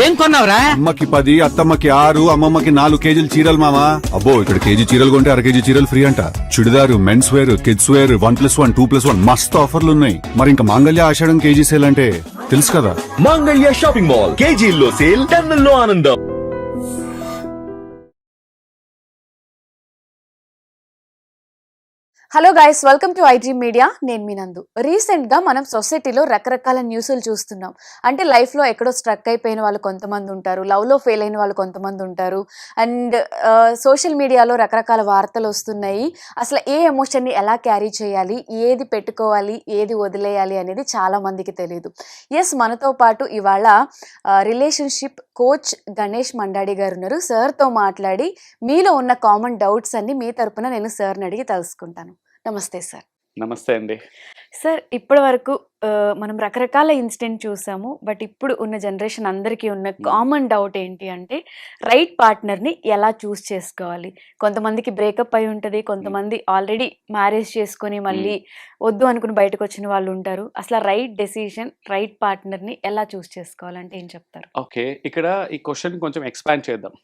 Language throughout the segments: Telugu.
ఏం కొన్నావురా? అమ్మకి 10, అత్తమ్మకి 6, అమ్మమ్మకి 4 కేజీలు చీరలు మామా. అబ్బో ఇక్కడ కేజీ చీరలు కొంటే అర కేజీ చీరలు ఫ్రీ అంట. Churidar, men's wear, kids wear 1+1, 2+1 మస్తు ఆఫర్లు ఉన్నాయి. మరి ఇంకా మాంగళ్య ఆషాఢం కేజీ సేల్ అంటే తెలుసు కదా. మాంగళ్య షాపింగ్ మాల్ కేజీల్లో సేల్, టన్నుల్లో ఆనందం. Hello guys, welcome to I dream media. నేను మీ నందు. రీసెంట్గా మనం సొసైటీలో రకరకాల న్యూస్లు చూస్తున్నాం. అంటే లైఫ్లో ఎక్కడో స్ట్రక్ అయిపోయిన వాళ్ళు కొంతమంది ఉంటారు, లవ్లో ఫెయిల్ అయిన వాళ్ళు కొంతమంది ఉంటారు, అండ్ సోషల్ మీడియాలో రకరకాల వార్తలు వస్తున్నాయి. అసలు ఏ ఎమోషన్ని ఎలా క్యారీ చేయాలి, ఏది పెట్టుకోవాలి, ఏది వదిలేయాలి అనేది చాలామందికి తెలియదు. ఎస్, మనతో పాటు ఇవాళ రిలేషన్షిప్ కోచ్ గణేష్ మండాడి గారు ఉన్నారు. సార్తో మాట్లాడి మీలో ఉన్న కామన్ డౌట్స్ అన్ని మీ తరపున నేను సార్ని అడిగి తెలుసుకుంటాను. నమస్తే సార్. నమస్తే అండి. సార్, ఇప్పటి వరకు మనం రకరకాల ఇన్సిడెంట్ చూసాము. బట్ ఇప్పుడు ఉన్న జనరేషన్ అందరికీ ఉన్న కామన్ డౌట్ ఏంటి అంటే రైట్ పార్ట్నర్ని ఎలా చూస్ చేసుకోవాలి. కొంతమందికి బ్రేకప్ అయి ఉంటుంది, కొంతమంది ఆల్రెడీ మ్యారేజ్ చేసుకొని మళ్ళీ వద్దు అనుకుని బయటకు వచ్చిన వాళ్ళు ఉంటారు. అసలు రైట్ డెసిషన్, రైట్ పార్ట్నర్ని ఎలా చూస్ చేసుకోవాలంటే ఏం చెప్తారు? ఓకే, ఇక్కడ ఈ క్వశ్చన్ కొంచెం ఎక్స్పాండ్ చేద్దాం.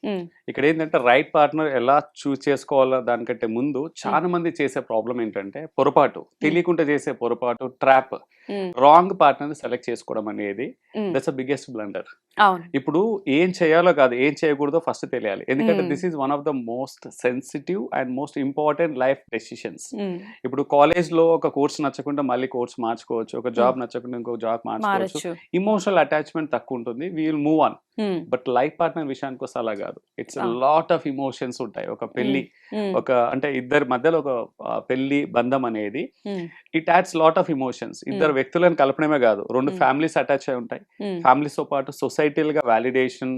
ఇక్కడ ఏంటంటే రైట్ పార్ట్నర్ ఎలా చూస్ చేసుకోవాలో దానికంటే ముందు చాలా మంది చేసే ప్రాబ్లం ఏంటంటే పొరపాటు, తెలియకుండా చేసే పొరపాటు, ట్రాప్, రాంగ్ పార్ట్నర్ సెలెక్ట్ చేసుకోవడం అనేది దట్స్ బిగ్గెస్ట్ బ్లండర్. ఇప్పుడు ఏం చేయాలో కాదు, ఏం చేయకూడదో ఫస్ట్ తెలియాలి. ఎందుకంటే this is one of the most sensitive and most important life decisions. ఇప్పుడు కాలేజ్ లో ఒక కోర్స్ నచ్చకుండా మళ్ళీ కోర్స్ మార్చుకోవచ్చు, ఒక జాబ్ నచ్చకుండా ఇంకొక జాబ్ మార్చుకోవచ్చు. ఇమోషనల్ అటాచ్మెంట్ తక్కువ ఉంటుంది, we will move on. But life partner విషయానికి వస్తే అలా కాదు. ఇట్స్ లాట్ ఆఫ్ ఇమోషన్స్ ఉంటాయి. ఒక పెళ్లి, ఒక అంటే ఇద్దరి మధ్యలో ఒక పెళ్లి బంధం అనేది it adds lot of emotions. ఇద్దరు వ్యక్తులను కలపడమే కాదు, రెండు ఫ్యామిలీస్ అటాచ్ అయి ఉంటాయి. ఫ్యామిలీస్ తో పాటు సొసైటీల్ గా వాలిడేషన్,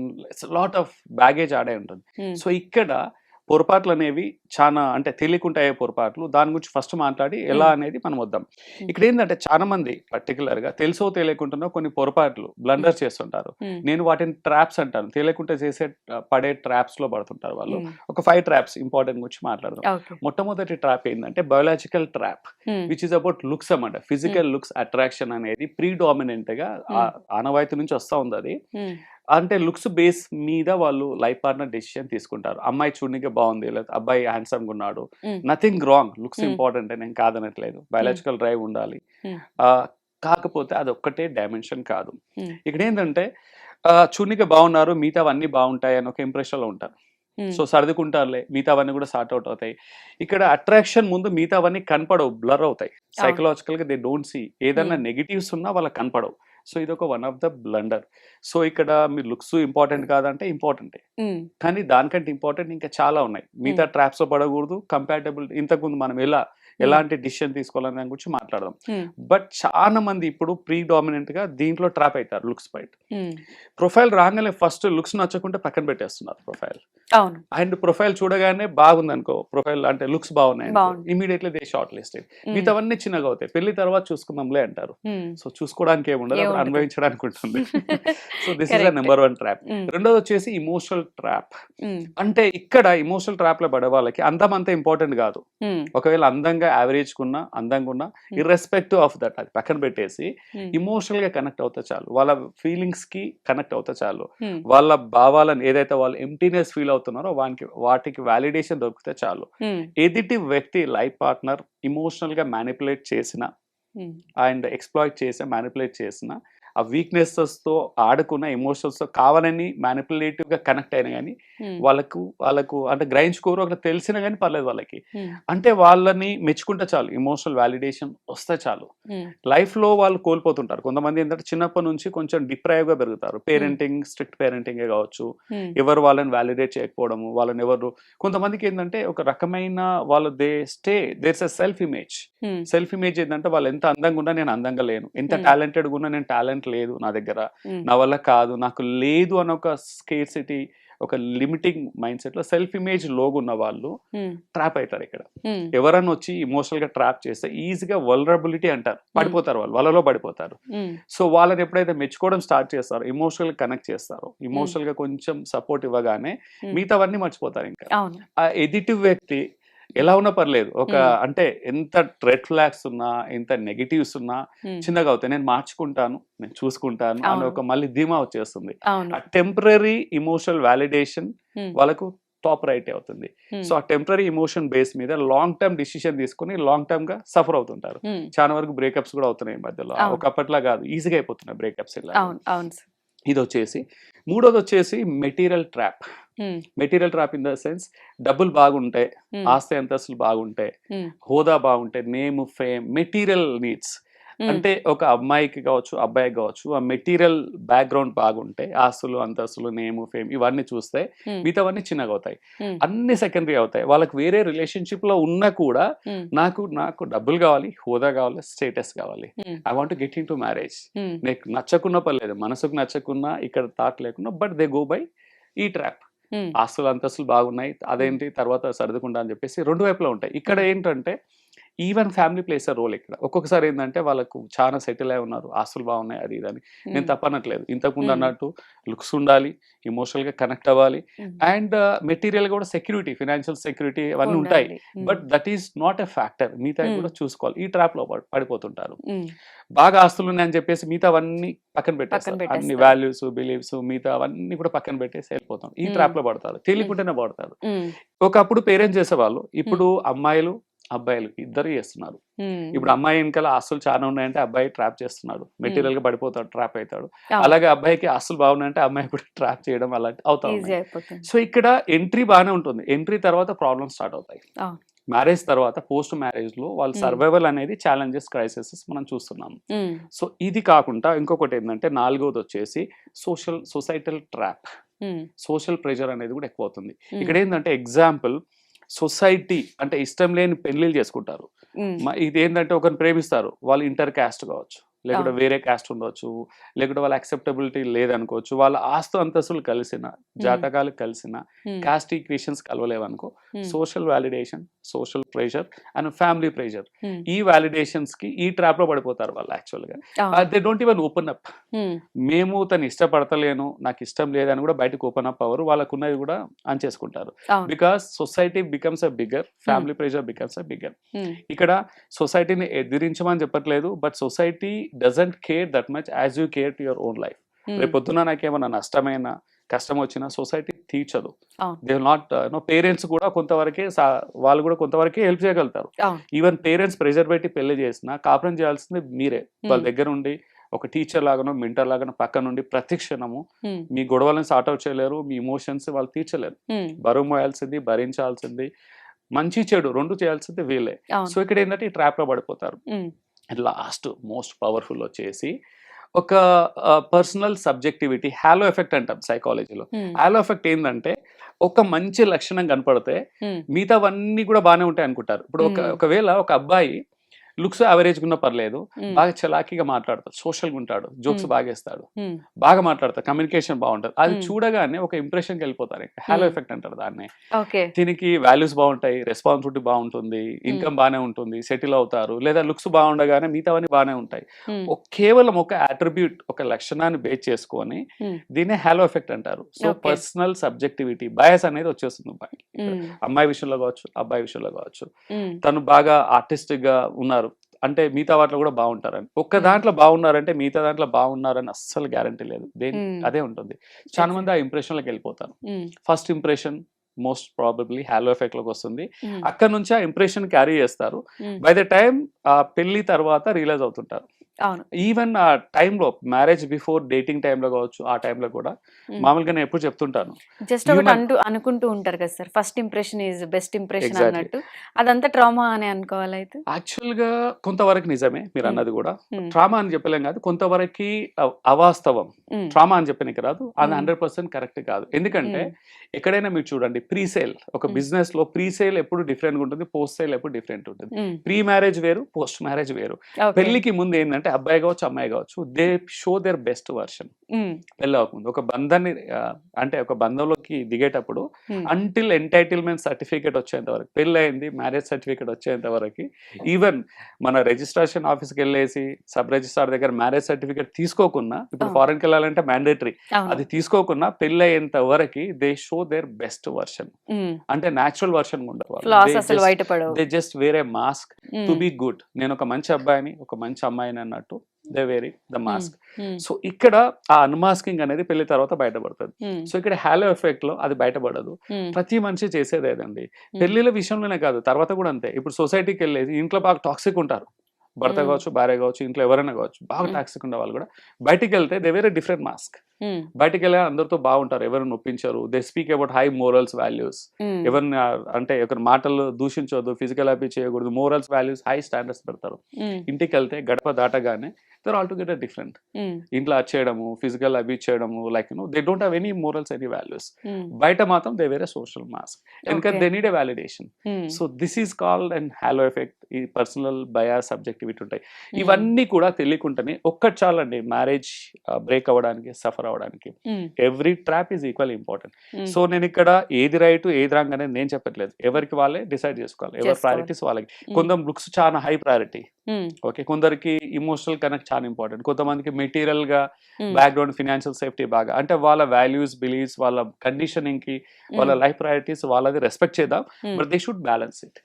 లాట్ ఆఫ్ బ్యాగేజ్ ఆడే ఉంటుంది. సో ఇక్కడ పొరపాట్లు అనేవి చాలా అంటే తెలియకుంటాయే పొరపాట్లు. దాని గురించి ఫస్ట్ మాట్లాడి ఎలా అనేది మనం వద్దాం. ఇక్కడ ఏంటంటే చాలా మంది పర్టికులర్ గా తెలుసో తెలియకుండా కొన్ని పొరపాట్లు బ్లండర్ చేస్తుంటారు. నేను వాటిని ట్రాప్స్ అంటాను. తెలియకుండా చేసే పడే ట్రాప్స్ లో పడుతుంటారు వాళ్ళు. ఒక 5 ట్రాప్స్ ఇంపార్టెంట్ గురించి మాట్లాడదాం. మొట్టమొదటి ట్రాప్ ఏంటంటే biological trap, which is about looks అన్నమాట. ఫిజికల్ లుక్స్ అట్రాక్షన్ అనేది ప్రీడామినెంట్ గా ఆనవాయితీ నుంచి వస్తా ఉంది. అది అంటే లుక్స్ బేస్ మీద వాళ్ళు లైఫ్ పార్ట్నర్ డెసిషన్ తీసుకుంటారు. అమ్మాయి చూడడానికి బాగుంది, లేదా అబ్బాయి హ్యాండ్సమ్ గా ఉన్నాడు, నథింగ్ రాంగ్. లుక్స్ ఇంపార్టెంట్, నేను కాదనట్లేదు. బయాలజికల్ డ్రైవ్ ఉండాలి, కాకపోతే అది ఒక్కటే డైమెన్షన్ కాదు. ఇక్కడ ఏంటంటే చూడడానికి బాగున్నారు, మిగతావన్నీ బాగుంటాయి అని ఒక ఇంప్రెషన్ లో ఉంటారు. సో సర్దుకుంటారులే, మిగతావన్నీ కూడా సార్ట్ అవుట్ అవుతాయి. ఇక్కడ అట్రాక్షన్ ముందు మిగతావన్నీ కనపడవు, బ్లర్ అవుతాయి. సైకలాజికల్ గా దే డోంట్ సీ. ఏదన్నా నెగిటివ్స్ ఉన్నా వాళ్ళకి కనపడవు. సో ఇది ఒక one of the blunder. So ఇక్కడ మీ లుక్స్ ఇంపార్టెంట్ కాదంటే ఇంపార్టెంటే, కానీ దానికంటే ఇంపార్టెంట్ ఇంకా చాలా ఉన్నాయి. మిగతా ట్రాప్స్ లో పడకూడదు. కంపాటబిలిటీ, ఇంతకుముందు మనం ఎలాంటి డిసిషన్ తీసుకోవాలని దాని గురించి మాట్లాడదాం. బట్ చాలా మంది ఇప్పుడు ప్రీడామినెంట్ గా దీంట్లో ట్రాప్ అవుతారు. లుక్స్ బయట ప్రొఫైల్ రాగానే ఫస్ట్ లుక్స్ నచ్చకుంటే పక్కన పెట్టేస్తున్నారు ప్రొఫైల్. అండ్ ప్రొఫైల్ చూడగానే బాగుంది అనుకో, ప్రొఫైల్ అంటే లుక్స్ బాగున్నాయి, ఇమీడియట్లీ దే షార్ట్ లిస్టెడ్. మిగతావన్నీ చిన్నగా అవుతాయి, పెళ్లి తర్వాత చూసుకుందాంలే అంటారు. సో చూసుకోవడానికి ఏముండదు, అనుభవించడానికి ఉంటుంది. So this is the number 1 trap. రెండోది వచ్చేసి ఇమోషనల్ ట్రాప్. అంటే ఇక్కడ ఇమోషనల్ ట్రాప్ లో పడే వాళ్ళకి అందం అంత ఇంపార్టెంట్ కాదు. ఒకవేళ అందంగా యావరేజ్ కున్నా, అందంగా ఉన్నా, ఇర్రెస్పెక్టివ్ ఆఫ్ దట్ అది పక్కన పెట్టేసి ఇమోషనల్ గా కనెక్ట్ అవుతా చాలు, వాళ్ళ ఫీలింగ్స్ కి కనెక్ట్ అవుతా చాలు, వాళ్ళ భావాలను ఏదైతే వాళ్ళు ఎంప్టీనెస్ ఫీల్ అవుతున్నారో వాటికి వాలిడేషన్ దొరికితే చాలు. ఎదుటి వ్యక్తి లైఫ్ పార్ట్నర్ ఇమోషనల్ గా మ్యానిపులేట్ చేసిన అండ్ ఎక్స్ప్లాయిట్ చేసి మ్యానిపులేట్ చేసిన, ఆ వీక్నెసెస్ తో ఆడుకున్న, ఎమోషన్స్ తో కావాలని మ్యానిపులేటివ్ గా కనెక్ట్ అయినా కానీ వాళ్ళకు అంటే గ్రహించుకోరు, ఒక తెలిసినా కానీ పర్లేదు వాళ్ళకి. అంటే వాళ్ళని మెచ్చుకుంటే చాలు, ఇమోషనల్ వాలిడేషన్ వస్తే చాలు. లైఫ్ లో వాళ్ళు కోల్పోతుంటారు. కొంతమంది ఏంటంటే చిన్నప్పటి నుంచి కొంచెం డిప్రైవ్ గా పెరుగుతారు. పేరెంటింగ్, స్ట్రిక్ట్ పేరెంటింగ్ కావచ్చు, ఎవరు వాళ్ళని వాలిడేట్ చేయకపోవడము, వాళ్ళని ఎవరు. కొంతమందికి ఏంటంటే ఒక రకమైన వాళ్ళు there's a self image. Self image ఏంటంటే వాళ్ళు ఎంత అందంగా ఉన్నా నేను అందంగా లేను, ఎంత టాలెంటెడ్ ఉన్నా నేను టాలెంట్ లేదు నా దగ్గర, నా వల్ల కాదు, నాకు లేదు అని ఒక స్కేర్సిటీ, ఒక లిమిటింగ్ మైండ్ సెట్ లో సెల్ఫ్ ఇమేజ్ లోగా ఉన్న వాళ్ళు ట్రాప్ అవుతారు. ఇక్కడ ఎవరన్నా వచ్చి ఇమోషనల్ గా ట్రాప్ చేస్తే ఈజీగా వల్నరబిలిటీ అంటారు, పడిపోతారు, వాళ్ళలో పడిపోతారు. సో వాళ్ళని ఎప్పుడైతే మెచ్చుకోవడం స్టార్ట్ చేస్తారో, ఇమోషనల్ కనెక్ట్ చేస్తారో, ఇమోషనల్ గా కొంచెం సపోర్ట్ ఇవ్వగానే మిగతావన్నీ మర్చిపోతారు. ఇంకా ఆ ఎదుటి వ్యక్తి ఎలా ఉన్నా పర్లేదు. ఒక Hmm. అంటే ఎంత రెడ్ ఫ్లాగ్స్ ఉన్నా, ఎంత నెగెటివ్స్ ఉన్నా Hmm. చిన్నగా అవుతాయి. నేను మార్చుకుంటాను, నేను చూసుకుంటాను అని అవును. ఒక మళ్ళీ ధీమా వచ్చేస్తుంది. అవును. ఆ టెంపరరీ ఇమోషనల్ వ్యాలిడేషన్ Hmm. వాళ్ళకు టాప్ రైట్ అవుతుంది. Hmm. సో ఆ టెంపరరీ ఇమోషన్ బేస్ మీద లాంగ్ టర్మ్ డిసిషన్ తీసుకుని లాంగ్ టర్మ్ గా సఫర్ అవుతుంటారు. Hmm. చాలా వరకు బ్రేకప్స్ కూడా అవుతున్నాయి ఈ మధ్యలో. అవును. ఒకప్పట్లా కాదు, ఈజీగా అయిపోతున్నాయి బ్రేకప్స్ ఇలా. అవును. అవును సార్. ఇది వచ్చేసి మూడోది వచ్చేసి material trap. Hmm. Material trap in the sense డబ్బులు బాగుంటాయి, Hmm. ఆస్తి అంతస్తులు బాగుంటాయి, Hmm. హోదా బాగుంటాయి, name fame, material needs. Hmm. అంటే ఒక అమ్మాయికి కావచ్చు, అబ్బాయికి కావచ్చు, ఆ మెటీరియల్ బ్యాక్గ్రౌండ్ బాగుంటే ఆస్తులు అంతస్తులు నేమ్ ఫేమ్ ఇవన్నీ చూస్తే Hmm. మిగతావన్నీ చిన్నగా అవుతాయి. Hmm. అన్ని సెకండరీ అవుతాయి. వాళ్ళకి వేరే రిలేషన్షిప్ లో ఉన్నా కూడా Hmm. నాకు నాకు డబ్బులు కావాలి, హోదా కావాలి, స్టేటస్ కావాలి, Hmm. I want get in to marriage. Hmm. నీకు నచ్చకున్నా పర్లేదు, మనసుకు నచ్చకున్నా, ఇక్కడ థాట్ లేకున్నా, బట్ దే గో బై ఈ ట్రాప్. Hmm. ఆస్తులు అంతస్తులు బాగున్నాయి, అదేంటి తర్వాత సర్దుకుంటా అని చెప్పేసి రెండు వైపులా ఉంటాయి. ఇక్కడ ఏంటంటే even family plays a role. ఇక్కడ ఒక్కొక్కసారి ఏంటంటే వాళ్ళకు చాలా సెటిల్ అయి ఉన్నారు, ఆస్తులు బాగున్నాయి, అది ఇది అని. నేను తప్పనట్లేదు, ఇంతకుముందు Hmm. అన్నట్టు లుక్స్ ఉండాలి, ఎమోషనల్ గా కనెక్ట్ అవ్వాలి, Hmm. అండ్ మెటీరియల్ కూడా సెక్యూరిటీ, ఫినాన్షియల్ సెక్యూరిటీ అవన్నీ ఉంటాయి. ఉండాలి. Hmm. But that is not a factor. మిగతా Hmm. కూడా చూసుకోవాలి. ఈ ట్రాప్ లో పడిపోతుంటారు. Hmm. బాగా ఆస్తులు ఉన్నాయని చెప్పేసి మిగతా అవన్నీ పక్కన పెట్టేస్తారు. అన్ని పెట్టేస్తారు. వాల్యూస్, బిలీవ్స్, మిగతా అవన్నీ కూడా పక్కన పెట్టేసి వెళ్ళిపోతాం. ఈ ట్రాప్ లో పడతారు, తెలియకుండానే పడతారు. Hmm. ఒకప్పుడు పేరెంట్స్ చేసేవాళ్ళు, ఇప్పుడు అమ్మాయిలు అబ్బాయిలు ఇద్దరు చేస్తున్నారు. Hmm. ఇప్పుడు అమ్మాయి వెనకాల ఆస్తులు చాలా ఉన్నాయంటే అబ్బాయి ట్రాప్ చేస్తున్నాడు, మెటీరియల్ గా పడిపోతాడు, ట్రాప్ అవుతాడు. అవును. అలాగే అబ్బాయికి ఆస్తులు బాగున్నాయంటే అమ్మాయి కూడా ట్రాప్ చేయడం అలాంటి అవుతా ఈజీ ఉన్నాయి. అయిపోతుంది. సో ఇక్కడ ఎంట్రీ బాగానే ఉంటుంది, ఎంట్రీ తర్వాత ప్రాబ్లమ్స్ స్టార్ట్ అవుతాయి. అవును. మ్యారేజ్ తర్వాత పోస్ట్ మ్యారేజ్ లో వాళ్ళ సర్వైవల్ అనేది ఛాలెంజెస్, క్రైసిసెస్ మనం చూస్తున్నాం. Hmm. సో ఇది కాకుండా ఇంకొకటి ఏంటంటే నాలుగోది వచ్చేసి societal trap. Hmm. Social pressure అనేది కూడా ఎక్కువ అవుతుంది. Hmm. ఇక్కడ ఏంటంటే ఎగ్జాంపుల్, సొసైటీ అంటే ఇష్టం లేని పెళ్లిళ్ళు చేసుకుంటారు. Hmm. ఇది ఏంటంటే ఒకరిని ప్రేమిస్తారు, వాళ్ళు ఇంటర్ క్యాస్ట్ కావచ్చు, లేకుంటే అవును. వేరే క్యాస్ట్ ఉండొచ్చు, లేకుంటే వాళ్ళ అక్సెప్టబిలిటీ లేదనుకోవచ్చు, వాళ్ళ ఆస్తు అంతస్తులు కలిసిన, జాతకాలు కలిసిన, Hmm. కాస్ట్ ఈక్వేషన్స్ కలవలేవనుకో, Hmm. Social validation, social pressure and family pressure, Hmm. ఈ వాలిడేషన్స్ కి ఈ ట్రాప్ లో పడిపోతారు వాళ్ళు. యాక్చువల్ గా అవును. They don't even open up. Hmm. మేము తను ఇష్టపడతలేను, నాకు ఇష్టం లేదని కూడా బయటకు ఓపెన్ అప్ అవ్వరు, వాళ్ళకు ఉన్నది కూడా చేసుకుంటారు. అవును. Because society becomes a bigger, family pressure becomes a bigger. Hmm. ఇక్కడ సొసైటీని ఎదిరించమని చెప్పట్లేదు, but society doesn't care that much as you care to your own life. Hmm. రేపు పొద్దున నాకేమన్నా నష్టమైన కష్టం వచ్చినా సొసైటీ తీర్చదు. అవును. దే నాట్ పేరెంట్స్ కూడా కొంతవరకే వాళ్ళు కూడా కొంతవరకే హెల్ప్ చేయగలుగుతారు. అవును. ఈవెన్ పేరెంట్స్ ప్రెషర్ పెట్టి పెళ్లి చేసినా కాపురం చేయాల్సింది మీరే. వాళ్ళ దగ్గర ఉండి ఒక టీచర్ లాగానో మెంటర్ లాగానో పక్క నుండి ప్రతి క్షణము Hmm. మీ గొడవలను సార్ట్ అవుట్ చేయలేరు, మీ ఇమోషన్స్ వాళ్ళు తీర్చలేరు. Hmm. బరువు మోయాల్సింది, భరించాల్సింది, మంచి చెడు రెండు చేయాల్సింది వీళ్ళే. అవును. సో ఇక్కడ ఏంటంటే ఈ ట్రాప్ లో పడిపోతారు. Hmm. లాస్ట్ మోస్ట్ పవర్ఫుల్ వచ్చేసి ఒక పర్సనల్ సబ్జెక్టివిటీ, హాలో ఎఫెక్ట్ అంటాం సైకాలజీలో. Hmm. హాలో ఎఫెక్ట్ ఏంటంటే ఒక మంచి లక్షణం కనపడితే Hmm. మిగతావన్నీ కూడా బాగానే ఉంటాయి అనుకుంటారు. ఇప్పుడు ఒకవేళ ఒక అబ్బాయి లుక్స్ యావరేజ్ ఉన్నా పర్లేదు, Hmm. బాగా చలాకీగా మాట్లాడతాడు, సోషల్గా ఉంటాడు, జోక్స్ బాగా వేస్తాడు, Hmm. బాగా మాట్లాడతాడు, కమ్యూనికేషన్ బాగుంటుంది, అది Hmm. చూడగానే ఒక ఇంప్రెషన్కి వెళ్ళిపోతారు. హాలో ఎఫెక్ట్ అంటారు దాన్ని. Okay. దీనికి వాల్యూస్ బాగుంటాయి, రెస్పాన్సిబిలిటీ బాగుంటుంది, ఇన్కమ్ బాగానే ఉంటుంది, సెటిల్ అవుతారు, లేదా లుక్స్ బాగుండగానే మిగతావన్నీ బాగానే ఉంటాయి. Hmm. కేవలం ఒక అట్రిబ్యూట్, ఒక లక్షణాన్ని బేస్ చేసుకొని Hmm. దీన్నే హాలో ఎఫెక్ట్ అంటారు. So Okay. Personal subjectivity bias అనేది వచ్చేస్తుంది అబ్బాయికి. Hmm. అమ్మాయి విషయంలో కావచ్చు, అబ్బాయి విషయంలో కావచ్చు. Hmm. తను బాగా ఆర్టిస్టిక్ గా ఉన్నారు అంటే మిగతా వాటిలో కూడా బాగుంటారని, ఒక్క దాంట్లో బాగున్నారంటే మిగతా దాంట్లో బాగున్నారని అస్సలు గ్యారంటీ లేదు. అదే ఉంటుంది. చాలా మంది ఆ ఇంప్రెషన్ లోకి వెళ్ళిపోతారు. Hmm. First impression most probably halo effect లోకి వస్తుంది. Hmm. అక్కడ నుంచి ఆ ఇంప్రెషన్ క్యారీ చేస్తారు. Hmm. బై ద టైం ఆ పెళ్లి తర్వాత రియలైజ్ అవుతుంటారు. అవును. ఈవెన్ ఆ టైంలో మ్యారేజ్ బిఫోర్ డేటింగ్ టైంలో కావచ్చు, ఆ టైంలో కూడా మామూలుగా నేను ఎప్పుడు చెప్తుంటాను, జస్ట్ ఒకటి అనుకుంటూ ఉంటారు కదా sir, first impression is best impression Exactly. అన్నట్టు, అదంతా ట్రామా అని అనుకోవాలి అయితే. యాక్చువల్ గా కొంతవరకు నిజమే మీరు అన్నది కూడా. Hmm. ట్రామా అని చెప్పలేం కాదు, కొంతవరకు అవాస్తవం. Hmm. ట్రామా అని చెప్పనికి రాదు, అది Hmm. 100% కరెక్ట్ కాదు. ఎందుకంటే ఎక్కడైనా మీరు చూడండి, ప్రీ సేల్, ఒక Hmm. బిజినెస్ లో ప్రీ సేల్ ఎప్పుడు డిఫరెంట్ ఉంటుంది, పోస్ట్ సేల్ ఎప్పుడు డిఫరెంట్ ఉంటుంది. Hmm. ప్రీ మ్యారేజ్ వేరు, పోస్ట్ మ్యారేజ్ వేరు. Okay. పెళ్లికి ముందు ఏంటంటే ఏంటంటే అబ్బాయి కావచ్చు అమ్మాయి కావచ్చు, they show their best version పెళ్ళి అవ్వకముందు. ఒక బంధాన్ని అంటే ఒక బంధంలోకి దిగేటప్పుడు అంటిల్ ఎంటైటిల్మెంట్ సర్టిఫికేట్ వచ్చేంత వరకు, పెళ్ళి అయింది మ్యారేజ్ సర్టిఫికేట్ వచ్చేంత వరకు, ఈవెన్ మన రిజిస్ట్రేషన్ ఆఫీస్కి వెళ్ళేసి సబ్ రిజిస్ట్రార్ దగ్గర మ్యారేజ్ సర్టిఫికేట్ తీసుకోకున్నా, ఇప్పుడు ఫారెన్కి వెళ్ళాలంటే మ్యాండేటరీ, అది తీసుకోకున్నా పెళ్ళి అయ్యేంత వరకు they show their best version. అంటే న్యాచురల్ వర్షన్ ఉండరు, they just wear a mask to be good. నేను ఒక మంచి అబ్బాయిని ఒక మంచి అమ్మాయిని అన్నట్టు they wear the mask. So ఇక్కడ ఆ అన్మాస్కింగ్ అనేది పెళ్లి తర్వాత బయటపడుతుంది. సో ఇక్కడ హాలో ఎఫెక్ట్ లో అది బయటపడదు. ప్రతి మనిషి చేసేదేదండి, పెళ్లిల విషయంలోనే కాదు, తర్వాత కూడా అంతే. ఇప్పుడు సొసైటీకి వెళ్ళేసి ఇంట్లో బాగా టాక్సిక్ ఉంటారు, భర్త కావచ్చు భార్య కావచ్చు ఇంట్లో ఎవరైనా కావచ్చు, బాగా టాక్సిక్ ఉండే వాళ్ళు కూడా బయటికి వెళ్తే దే వేర్ డిఫరెంట్ మాస్క్. బయటికి వెళ్ళి అందరితో బాగుంటారు, ఎవరిని నొప్పించారు, they speak about high morals values, ఎవరిని అంటే ఒకరి మాటలు దూషించవద్దు, ఫిజికల్ అబీస్ చేయకూడదు, మోరల్స్ వాల్యూస్ హై స్టాండర్డ్స్ పెడతారు. ఇంటికి వెళ్తే గడప దాటగానే they're altogether different. ఇంట్లో చేయడము, ఫిజికల్ అబ్యూస్ చేయడము, like they don't have any morals, any values. బయట మాత్రం దే వేర్ సోషల్ మాస్క్, ఎందుకంటే they need a validation. So this is called and halo effect. ఈ పర్సనల్ బయాస్, సబ్జెక్టివిటీ ఉంటాయి. ఇవన్నీ కూడా తెలియకుండానే ఒక్కటి చాలండి మ్యారేజ్ బ్రేక్ అవ్వడానికి, సఫర్ అవ్వడానికి. Every trap is equal important. So నేను ఇక్కడ ఏది రైట్ ఏది రాంగ్ అనేది నేను చెప్పట్లేదు, ఎవరికి వాళ్ళే డిసైడ్ చేసుకోవాలి, ఎవరి ప్రయారిటీస్ వాళ్ళకి. కొందరు లుక్స్ చాలా హై ప్రయారిటీ, ఓకే, కొందరికి ఇమోషనల్ కనెక్ట్ చాలా ఇంపార్టెంట్, కొంతమందికి మెటీరియల్ గా బ్యాక్గ్రౌండ్, ఫినాన్షియల్ సేఫ్టీ బాగా, అంటే వాళ్ళ వాల్యూస్, బిలీఫ్స్, వాళ్ళ కండిషనింగ్ కి, వాళ్ళ లైఫ్ ప్రయారిటీస్ వాళ్ళది రెస్పెక్ట్ చేద్దాం, but they should balance it.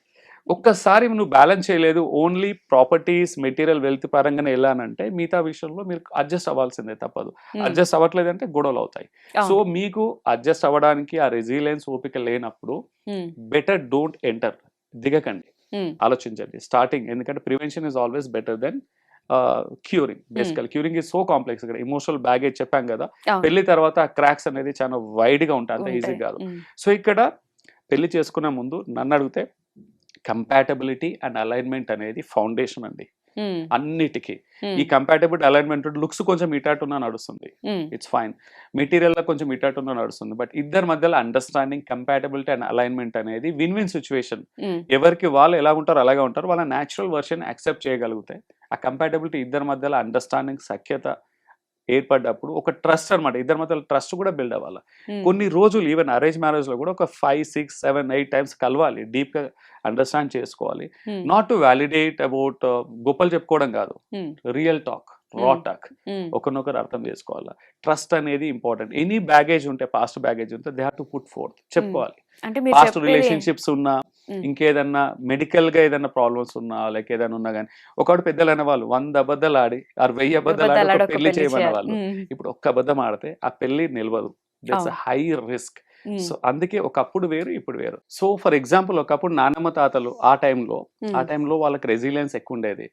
ఒక్కసారి నువ్వు బ్యాలెన్స్ చేయలేదు, ఓన్లీ ప్రాపర్టీస్, మెటీరియల్, వెల్త్ పరంగానే వెళ్ళానంటే మిగతా విషయంలో మీరు అడ్జస్ట్ అవ్వాల్సిందే, తప్పదు. అడ్జస్ట్ అవ్వట్లేదంటే గొడవలు అవుతాయి. సో మీకు అడ్జస్ట్ అవ్వడానికి ఆ రెసిలియన్స్, ఓపిక లేనప్పుడు బెటర్ డోంట్ ఎంటర్, దిగకండి, ఆలోచించండి స్టార్టింగ్. ఎందుకంటే prevention is always better then curing. Basically curing is so complex. ఇక్కడ ఇమోషనల్ బ్యాగేజ్ చెప్పాం కదా, పెళ్లి తర్వాత క్రాక్స్ అనేది చాలా వైడ్ గా ఉంటాయి, అంత ఈజీ కాదు. సో ఇక్కడ పెళ్లి చేసుకునే ముందు నన్ను అడిగితే కంపాటబిలిటీ అండ్ అలైన్మెంట్ అనేది ఫౌండేషన్ అండి అన్నిటికీ. ఈ కంపాటబిలిటీ, అలైన్మెంట్, లుక్స్ కొంచెం ఇటాటున్నా నడుస్తుంది, ఇట్స్ ఫైన్, మెటీరియల్ లో కొంచెం ఇటాటున్నా నడుస్తుంది, బట్ ఇద్దరి మధ్యలో అండర్స్టాండింగ్, కంపాటబిలిటీ అండ్ అలైన్మెంట్ అనేది విన్ విన్ సిచ్యువేషన్. ఎవరికి వాళ్ళు ఎలా ఉంటారో అలాగే ఉంటారు, వాళ్ళ న్యాచురల్ వర్షన్ యాక్సెప్ట్ చేయగలిగితే ఆ కంపాటబిలిటీ, ఇద్దరి మధ్యలో అండర్స్టాండింగ్, సఖ్యత ఏర్పడ్డప్పుడు ఒక ట్రస్ట్ అనమాట, ఇద్దరి మధ్యలో ట్రస్ట్ కూడా బిల్డ్ అవ్వాలి. కొన్ని రోజులు ఈవెన్ అరేంజ్ మ్యారేజ్ లో కూడా ఒక 5, 6, 7, 8 టైమ్స్ కలవాలి, డీప్ గా అండర్స్టాండ్ చేసుకోవాలి. నాట్ టు వ్యాలిడేట్ అబౌట్ గొప్పలు చెప్పుకోవడం కాదు, రియల్ టాక్, రా టాక్, ఒకరినొకరు అర్థం చేసుకోవాలి. ట్రస్ట్ అనేది ఇంపార్టెంట్. ఎనీ బ్యాగేజ్ ఉంటే, పాస్ట్ బ్యాగేజ్ ఉంటే they have to put forth, చెప్పుకోవాలి. పాస్ట్ రిలేషన్షిప్స్ ఉన్నా, ఇంకేదన్నా మెడికల్ గా ఏదైనా ప్రాబ్లమ్స్ ఉన్నా, లైక్ ఏదైనా ఉన్నా కానీ, ఒకటి పెద్దలు అనే వాళ్ళు 100 అబద్ధాలు ఆడి 1000 అబద్ధాలు ఆడి పెళ్లి చేయమనే వాళ్ళు, ఇప్పుడు ఒక్క అబద్ధం ఆడితే ఆ పెళ్లి నిలవదు, దట్స్ హై రిస్క్. సో అందుకే ఒకప్పుడు వేరు, ఇప్పుడు వేరు. సో ఫర్ ఎగ్జాంపుల్ ఒకప్పుడు నాన్నమ్మ తాతలు ఆ టైంలో వాళ్ళకి రెసిలియన్స్ ఎక్కువ ఉండేది.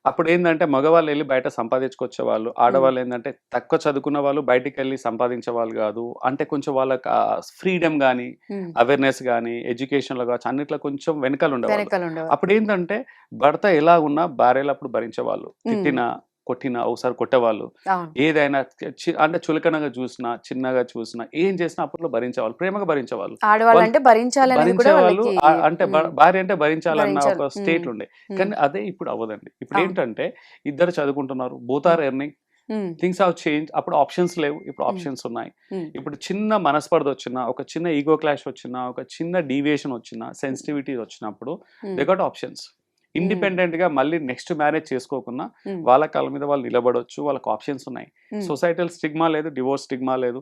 అప్పుడు ఏంటంటే మగవాళ్ళు వెళ్ళి బయట సంపాదించుకొచ్చే వాళ్ళు, ఆడవాళ్ళు ఏంటంటే తక్కువ చదువుకున్న వాళ్ళు బయటికి వెళ్ళి సంపాదించే వాళ్ళు కాదు, అంటే కొంచెం వాళ్ళకి ఫ్రీడమ్ కానీ, అవేర్నెస్ కానీ, ఎడ్యుకేషన్ లో కావచ్చు, అన్నిట్లో కొంచెం వెనకాల ఉండేవాళ్ళు. అప్పుడు ఏంటంటే భర్త ఎలా ఉన్నా భార్యలు అప్పుడు భరించేవాళ్ళు, తిట్టినా కొట్టినా, ఒకసారి కొట్టేవాళ్ళు, ఏదైనా అంటే చులకనగా చూసినా, చిన్నగా చూసినా, ఏం చేసినా అప్పట్లో భరించేవాళ్ళు, ప్రేమగా భరించేవాళ్ళు. భరించేవాళ్ళు అంటే భార్య అంటే భరించాలన్న ఒక స్టేట్ ఉండే. కానీ అదే ఇప్పుడు అవ్వదండి. ఇప్పుడు ఏంటంటే ఇద్దరు చదువుకుంటున్నారు, both are earning, things have change. అప్పుడు ఆప్షన్స్ లేవు, ఇప్పుడు ఆప్షన్స్ ఉన్నాయి. ఇప్పుడు చిన్న మనస్పర్ధ వచ్చినా, ఒక చిన్న ఈగో క్లాష్ వచ్చినా, ఒక చిన్న డీవియేషన్ వచ్చినా, సెన్సిటివిటీ వచ్చినప్పుడు దే గాట్ ఆప్షన్స్. ఇండిపెండెంట్ గా మళ్ళీ నెక్స్ట్ మ్యారేజ్ చేసుకోకుండా వాళ్ళ కాళ్ళ మీద వాళ్ళు నిలబడవచ్చు, వాళ్ళకి ఆప్షన్స్ ఉన్నాయి. సొసైటల్ స్టిగ్మా లేదు, డివోర్స్ స్టిగ్మా లేదు.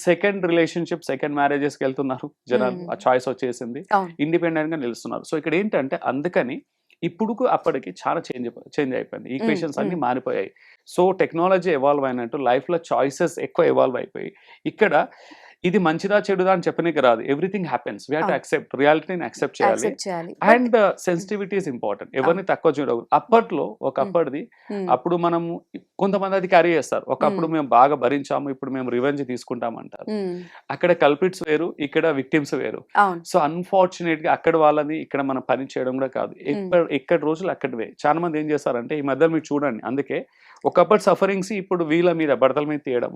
సెకండ్ రిలేషన్షిప్, సెకండ్ మ్యారేజెస్ కి వెళ్తున్నారు జనాలు, ఆ చాయిస్ వచ్చేసింది, ఇండిపెండెంట్ గా నిలుస్తున్నారు. సో ఇక్కడ ఏంటంటే అందుకని ఇప్పుడు అప్పటికి చాలా చేంజ్ అయిపోయింది, ఈక్వేషన్స్ అన్ని మారిపోయాయి. సో టెక్నాలజీ ఎవాల్వ్ అయినట్టు లైఫ్ లో చాయిసెస్ ఎక్కువ ఎవాల్వ్ అయిపోయి, ఇక్కడ ఇది మంచిదా చెడుదా అని చెప్పనీకి రాదు, everything happens, we have to accept, రియాలిటీని యాక్సెప్ట్ చేయాలి. అండ్ సెన్సిటివిటీ ఇస్ ఇంపార్టెంట్, ఎవరిని తక్కువ చూడకూడదు. అప్పట్లో ఒకప్పటిది, అప్పుడు మనము కొంతమంది అది క్యారీ చేస్తారు, ఒకప్పుడు మేము బాగా భరించాము, ఇప్పుడు మేము రివెంజ్ తీసుకుంటామంటారు. అక్కడ కల్ప్రిట్స్ వేరు, ఇక్కడ విక్టిమ్స్ వేరు. సో అన్ఫార్చునేట్ గా అక్కడ వాళ్ళని ఇక్కడ మనం పని చేయడం కూడా కాదు, ఎక్కడి రోజులు అక్కడివే. చాలా మంది ఏం చేస్తారంటే ఈ మధ్య మీరు చూడండి, అందుకే ఒకప్పటి సఫరింగ్స్ ఇప్పుడు వీళ్ళ మీద భర్తల మీద తీయడం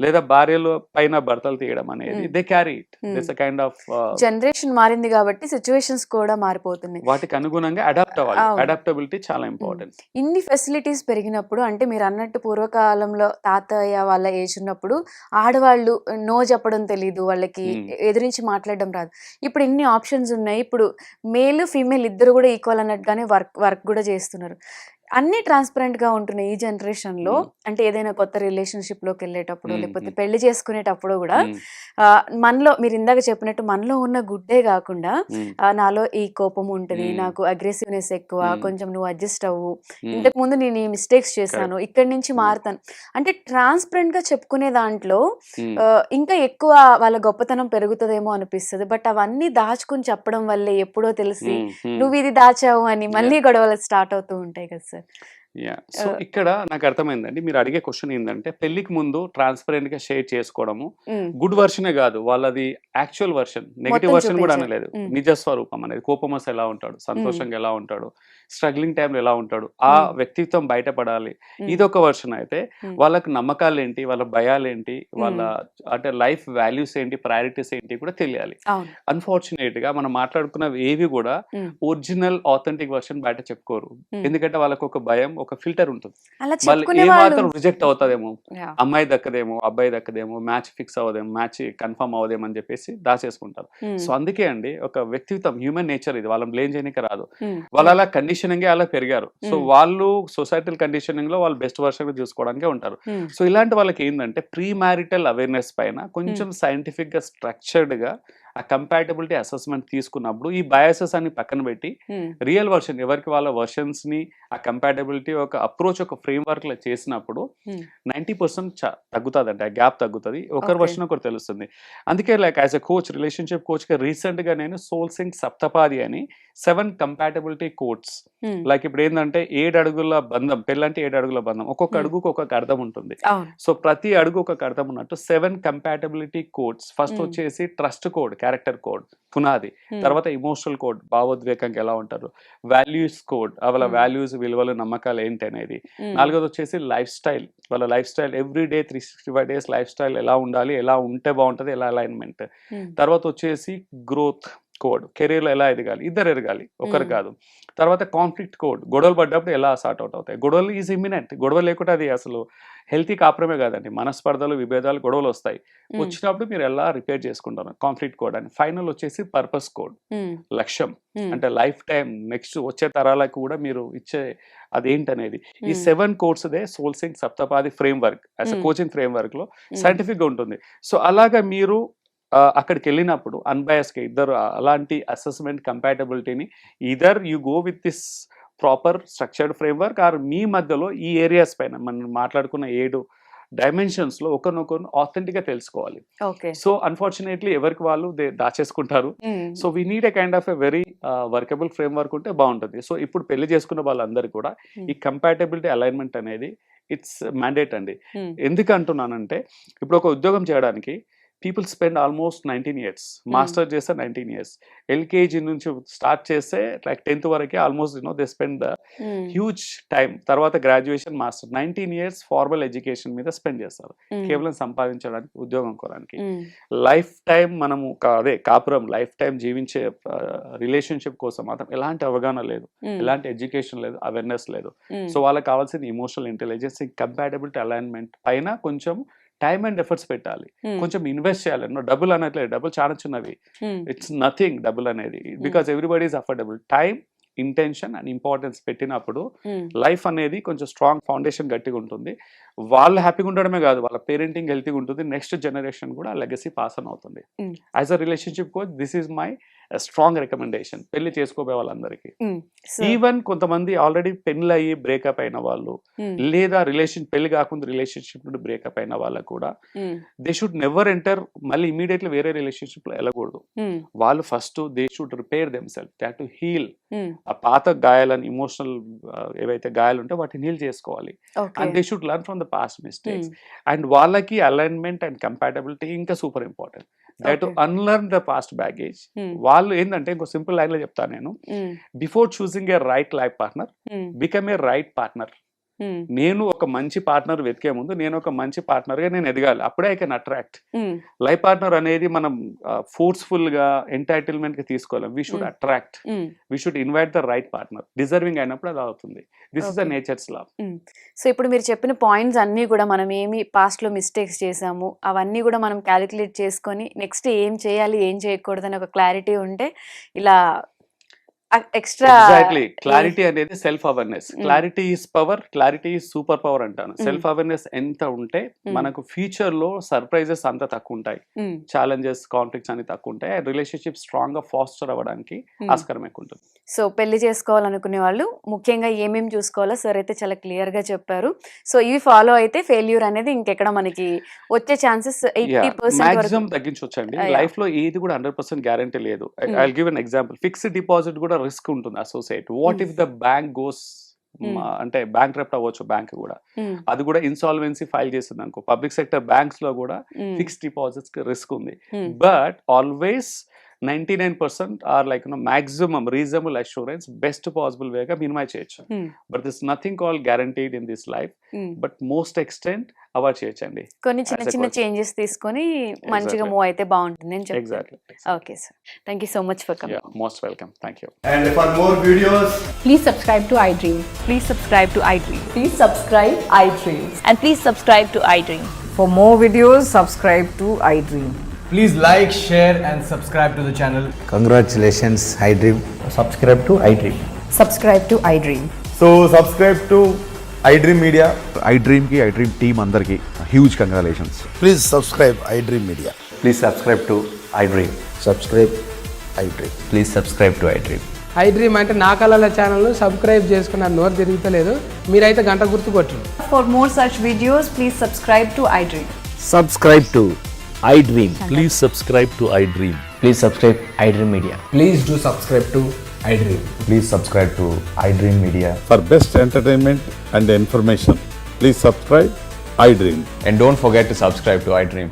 లేదా భార్యల పైన భర్తలు తీయడం అనేది they carry it this kind of generation మారింది కాబట్టి సిచ్యువేషన్స్ కూడా మారిపోతున్నాయి. వాటికి అనుగుణంగా అడాప్ట్ అవ్వాలి. అవును. అడాప్టబిలిటీ చాలా ఇంపార్టెంట్. ఇన్ని ఫెసిలిటీస్ పెరిగినప్పుడు అంటే మీరు అన్నట్టు పూర్వకాలంలో తాతయ్య వాళ్ళ ఏజ్ ఉన్నప్పుడు ఆడవాళ్ళు నో చెప్పడం తెలీదు, వాళ్ళకి ఎదిరించి మాట్లాడడం రాదు. ఇప్పుడు ఇన్ని ఆప్షన్స్ ఉన్నాయి. ఇప్పుడు మేల్ ఫీమేల్ ఇద్దరు కూడా ఈక్వల్ అన్నట్టుగానే వర్క్ కూడా చేస్తున్నారు. అన్ని ట్రాన్స్పరెంట్ గా ఉంటున్నాయి ఈ జనరేషన్ లో. అంటే ఏదైనా కొత్త రిలేషన్షిప్ లోకి వెళ్ళేటప్పుడు లేకపోతే పెళ్లి చేసుకునేటప్పుడు కూడా మనలో మీరు ఇందాక చెప్పినట్టు మనలో ఉన్న గుడ్డే కాకుండా నాలో ఈ కోపం ఉంటుంది, నాకు అగ్రెసివ్నెస్ ఎక్కువ, కొంచెం నువ్వు అడ్జస్ట్ అవ్వు, ఇంతకు ముందు నేను ఈ మిస్టేక్స్ చేశాను, ఇక్కడి నుంచి మారుతాను అంటే ట్రాన్స్పరెంట్ గా చెప్పుకునే దాంట్లో ఇంకా ఎక్కువ వాళ్ళ గొప్పతనం పెరుగుతుందేమో అనిపిస్తుంది. బట్ అవన్నీ దాచుకుని చెప్పడం వల్లే ఎప్పుడో తెలిసి నువ్వు ఇది దాచావు అని మళ్ళీ గొడవలు స్టార్ట్ అవుతూ ఉంటాయి కదా సార్. సో ఇక్కడ నాకు అర్థమైందండి. మీరు అడిగే క్వశ్చన్ ఏంటంటే పెళ్లికి ముందు ట్రాన్స్పరెంట్ గా షేర్ చేసుకోవడము గుడ్ వర్షనే కాదు, వాళ్ళది యాక్చువల్ వర్షన్, నెగిటివ్ వర్షన్ కూడా అనలేదు. నిజ స్వరూపం అనేది, కోపం వస్తే ఎలా ఉంటాడు, సంతోషంగా ఎలా ఉంటాడు, స్ట్రగ్లింగ్ టైంలో ఎలా ఉంటాడు, ఆ వ్యక్తిత్వం బయటపడాలి. ఇదొక వర్షన్ అయితే వాళ్ళకి నమ్మకాలు ఏంటి, వాళ్ళ భయాలు ఏంటి, వాళ్ళ అంటే లైఫ్ వాల్యూస్ ఏంటి, ప్రయారిటీస్ ఏంటి కూడా తెలియాలి. అన్ఫార్చునేట్ గా మనం మాట్లాడుకున్నవి ఏవి కూడా ఒరిజినల్ ఆథెంటిక్ వర్షన్ బయట చెప్పుకోరు. ఎందుకంటే వాళ్ళకి ఒక భయం, ఒక ఫిల్టర్ ఉంటుంది. మళ్ళీ ఏ మాత్రం రిజెక్ట్ అవుతుందేమో, అమ్మాయి దక్కదేమో, అబ్బాయి దక్కదేమో, మ్యాచ్ ఫిక్స్ అవ్వదేమో, మ్యాచ్ కన్ఫర్మ్ అవ్వదేమో అని చెప్పేసి దాచేసుకుంటారు. సో అందుకే అండి ఒక వ్యక్తిత్వం, హ్యూమన్ నేచర్ ఇది, వాళ్ళని బ్లేమ్ చేయడానికి రాదు. వాళ్ళు అలా కండిషనింగ్ అలా పెరిగారు. సో వాళ్ళు సొసైటల్ కండిషనింగ్ లో వాళ్ళు బెస్ట్ వర్షన్ చూసుకోవడానికే ఉంటారు. సో ఇలాంటి వాళ్ళకి ఏంటంటే ప్రీ మ్యారిటల్ అవేర్నెస్ పైన కొంచెం సైంటిఫిక్ గా స్ట్రక్చర్డ్ గా ఆ కంపాటబిలిటీ అసెస్మెంట్ తీసుకున్నప్పుడు ఈ బయాసెస్ అన్ని పక్కన పెట్టి రియల్ వర్షన్, ఎవరికి వాళ్ళ వర్షన్స్ ని ఆ కంపాటబిలిటీ ఒక అప్రోచ్, ఒక ఫ్రేమ్ వర్క్ లో చేసినప్పుడు 90% తగ్గుతుంది. అంటే ఆ గ్యాప్ తగ్గుతుంది, ఒకరి వర్షన్ ఒకరు తెలుస్తుంది. అందుకే like as a coach, relationship coach గా రీసెంట్ గా నేను సోల్ సింగ్ సప్తపాది అని 7 కంపాటబిలిటీ కోడ్స్, లైక్ ఇప్పుడు ఏంటంటే 7 అడుగుల బంధం, పెళ్ళంటే 7 అడుగుల బంధం, ఒక్కొక్క అడుగుకు ఒక్కొక్క అర్థం ఉంటుంది. సో ప్రతి అడుగు ఒక్కొక్క అర్థం ఉన్నట్టు 7 కంపాటబిలిటీ కోడ్స్. ఫస్ట్ వచ్చేసి ట్రస్ట్ కోడ్, క్యారెక్టర్ కోడ్, పునాది. తర్వాత ఇమోషనల్ కోడ్, భావోద్వేగంగా ఎలా ఉంటారు. వాల్యూస్ కోడ్, వాళ్ళ వాల్యూస్, విలువలు, నమ్మకాలు ఏంటి అనేది. 4వది వచ్చేసి లైఫ్ స్టైల్, వాళ్ళ life style everyday 365 days life style ఎలా ఉండాలి, ఎలా ఉంటే బాగుంటది, ఎలా అలైన్మెంట్. తర్వాత వచ్చేసి గ్రోత్ కోడ్, కెరీర్ లో ఎలా ఎదగాలి, ఇద్దరు ఎదగాలి, ఒకరు కాదు. తర్వాత కాన్ఫ్లిక్ట్ కోడ్, గొడవలు పడ్డప్పుడు ఎలా సార్ట్ అవుట్ అవుతాయి. గొడవలు ఈజ్ ఇమినెంట్, గొడవ లేకుండా అది అసలు హెల్తీ కాపురమే కాదండి. మనస్పర్ధలు, విభేదాలు, గొడవలు వస్తాయి. వచ్చినప్పుడు మీరు ఎలా రిపేర్ చేసుకుంటారు, కాన్ఫ్లిక్ట్ కోడ్ అని. ఫైనల్ వచ్చేసి పర్పస్ కోడ్, లక్ష్యం, అంటే లైఫ్ టైం నెక్స్ట్ వచ్చే తరాలకు కూడా మీరు ఇచ్చే అదేంటనేది. ఈ 7 codes the soul sync Saptapadi framework, as a coaching framework లో సైంటిఫిక్ గా ఉంటుంది. సో అలాగా మీరు అక్కడికి వెళ్ళినప్పుడు అన్బయాస్ గా ఇద్దరు అలాంటి అసెస్మెంట్ కంపాటబిలిటీని either you go with this proper structured framework, or మీ మధ్యలో ఈ ఏరియాస్ పైన మనం మాట్లాడుకున్న 7 డైమెన్షన్స్ లో ఒకరినొకరు ఆథెంటిక్ గా తెలుసుకోవాలి. సో అన్ఫార్చునేట్లీ ఎవరికి వాళ్ళు దాచేసుకుంటారు. So we need a kind of a very workable framework ఉంటే బాగుంటుంది. సో ఇప్పుడు పెళ్లి చేసుకున్న వాళ్ళందరూ కూడా ఈ కంపాటబిలిటీ అలైన్మెంట్ అనేది ఇట్స్ మ్యాండేట్ అండి. ఎందుకు అంటున్నానంటే ఇప్పుడు ఒక ఉద్యోగం చేయడానికి people spend almost 19 years, master చేస్తే 19 years, ఎల్కేజీ నుంచి స్టార్ట్ చేస్తే లైక్ 10th వరకే almost they spend huge time. తర్వాత graduation, master, 19 years formal education మీద స్పెండ్ చేస్తారు కేవలం సంపాదించడానికి, ఉద్యోగం కోరానికి. లైఫ్ టైం మనము అదే కాపురం, లైఫ్ టైం జీవించే రిలేషన్షిప్ కోసం మాత్రం ఎలాంటి అవగాహన లేదు, ఎలాంటి ఎడ్యుకేషన్ లేదు, అవేర్నెస్ లేదు. సో వాళ్ళకి కావాల్సిన ఇమోషనల్ ఇంటెలిజెన్స్, కంపాటబిలిటీ అలైన్మెంట్ పైన కొంచెం టైమ్ అండ్ ఎఫర్ట్స్ పెట్టాలి, కొంచెం ఇన్వెస్ట్ చేయాలి. డబ్బులు అనట్లేదు, డబ్బులు చాలా చిన్నవి, ఇట్స్ నథింగ్ డబ్బులు అనేది, because everybody is affordable. Time, intention and importance పెట్టినప్పుడు లైఫ్ అనేది కొంచెం స్ట్రాంగ్ ఫౌండేషన్ గట్టిగా ఉంటుంది. వాళ్ళు హ్యాపీగా ఉండడమే కాదు, వాళ్ళ పేరెంటింగ్ హెల్తీగా ఉంటుంది, నెక్స్ట్ జనరేషన్ కూడా లెగసీ పాస్ ఆన్ అవుతుంది. As a relationship coach this is my strong recommendation పెళ్లి చేసుకోబోయే వాళ్ళందరికీ. ఈవెన్ కొంతమంది ఆల్రెడీ పెళ్లి అయ్యి బ్రేకప్ అయిన వాళ్ళు, లేదా పెళ్లి కాకుండా రిలేషన్షిప్ నుండి బ్రేకప్ అయిన వాళ్ళకు కూడా దే షుడ్ నెవర్ ఎంటర్ మళ్ళీ ఇమీడియట్లీ వేరే రిలేషన్షిప్ లో వెళ్ళకూడదు. వాళ్ళు first they should repair them self, they have to heal. ఆ పాత గాయాలని, ఇమోషనల్ ఏవైతే గాయాలు ఉంటే వాటిని హీల్ చేసుకోవాలి. And they should learn from the past mistakes. And వాళ్ళకి అలైన్మెంట్ అండ్ కంపాటబిలిటీ ఇంకా super important. They to unlearn the past baggage. వాళ్ళు ఏంటంటే ఇంకో సింపుల్ లైన్ లో చెప్తాను నేను, before choosing A right life partner become a right partner. నేను ఒక మంచి పార్ట్నర్ వెతికే ముందు నేను ఒక మంచి పార్ట్నర్ గా నేను ఎదగాలి, అప్పుడే I can attract. Life partner అనేది మనం ఫోర్స్ఫుల్ గా ఎంటైటిల్మెంట్ గా తీసుకోవాలి. We should attract, we should invite the right partner. Deserving అయినప్పుడు అది అవుతుంది. This is the nature's law. So ఇప్పుడు మీరు చెప్పిన పాయింట్స్ అన్నీ కూడా మనం ఏమి పాస్ట్ లో మిస్టేక్స్ చేసాము అవన్నీ కూడా మనం క్యాలిక్యులేట్ చేసుకొని నెక్స్ట్ ఏం చేయాలి ఏం చేయకూడదని ఒక క్లారిటీ ఉంటే ఇలా ఎక్స్ట్రా ఎగ్జాక్ట్లీ. క్లారిటీ అనేది self awareness. Clarity is power, clarity is super power అంటాను. సెల్ఫ్ అవేర్నెస్ ఎంత ఉంటే మనకు ఫ్యూచర్ లో సర్ప్రైజెస్ అంత తక్కువ ఉంటాయి, ఛాలెంజెస్ కాన్ఫ్లిక్ట్స్ అన్ని తక్కువ ఉంటాయి, రిలేషన్షిప్ స్ట్రాంగ్ గా ఫాస్టర్ అవ్వడానికి ఆస్కారం ఎక్కువ ఉంటుంది. సో పెళ్లి చేసుకోవాలనుకునే వాళ్ళు ముఖ్యంగా ఏమేమి చూసుకోవాలో సార్ అయితే చాలా క్లియర్ గా చెప్పారు. సో ఇవి ఫాలో అయితే ఫెయిల్యూర్ అనేది ఇంకెక్కడ మనకి వచ్చే ఛాన్సెస్ 80% మాక్సిమం తగ్గించవచ్చండి. లైఫ్ లో ఏది కూడా 100% గ్యారంటీ లేదు. I give an example. Fixed deposit కూడా రిస్క్ ఉంటుంది associate. What if the bank goes, అంటే బ్యాంక్ క్రప్ట్ అవ్వచ్చు బ్యాంక్ కూడా, అది కూడా ఇన్సాల్వెన్సీ ఫైల్ చేసింది అనుకో. పబ్లిక్ సెక్టర్ బ్యాంక్స్ లో కూడా ఫిక్స్డ్ డిపాజిట్స్ కి రిస్క్ ఉంది. But always 99% or like maximum reasonable assurance best possible వేగా మినిమైజ్ చేయొచ్చు. But this nothing call guaranteed in this life. But most extent avoid చేయొచ్చండి. కొన్ని చిన్న చిన్న చేంజెస్ తీసుకొని మంచిగా మూవ్ అయితే బాగుంటుంది అని చెప్పి. Exactly. Okay sir, thank you so much for coming. Most welcome. Thank you. And for more videos, Please subscribe to iDream. Please subscribe to iDream. Please subscribe iDream. And please subscribe to iDream. For more videos, subscribe to iDream. please like, share and subscribe to the channel. Congratulations, iDream. Subscribe to iDream. Subscribe to iDream. So subscribe to iDream Media. iDream కి iDream టీమ్ అందరికి huge congratulations. Please subscribe iDream Media. Please subscribe to iDream. Subscribe iDream. Please subscribe to iDream. iDream అంటే నా కళల ఛానల్ సబ్స్క్రైబ్ చేసుకున్న నోరు తిరుగుతలేదు, మీరైతే గంట గుర్తు కొట్టండి. For more such videos, please subscribe to iDream. Subscribe to iDream. Please subscribe to iDream. Please subscribe iDream Media. Please do subscribe to iDream. Please subscribe to iDream Media. For best entertainment and information, please subscribe iDream. And don't forget to subscribe to iDream.